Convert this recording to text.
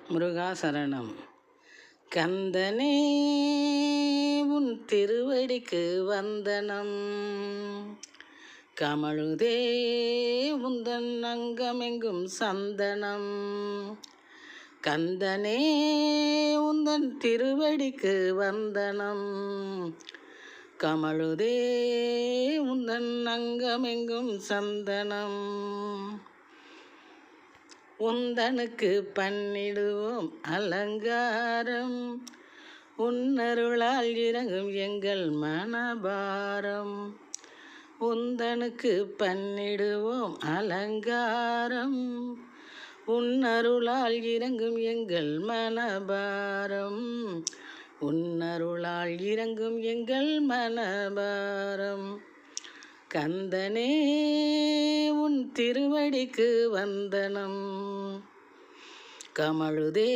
முருகா சரணம். கந்தனே உன் திருவடிக்கு வந்தனம், கமழுதே உந்தன் அங்கமெங்கும் சந்தனம். கந்தனே உந்தன் திருவடிக்கு வந்தனம், கமழுதே உந்தன் அங்கமெங்கும் சந்தனம். உந்தனுக்கு பண்ணிடுவோம் அலங்காரம், உன்னருளால் இறங்கும் எங்கள் மனபாரம். உந்தனுக்கு பண்ணிடுவோம் அலங்காரம், உன்னருளால் இறங்கும் எங்கள் மனபாரம். உன்னருளால் இறங்கும் எங்கள் மனபாரம். கந்தனே உன் திருவடிக்கு வந்தனம், கமழுதே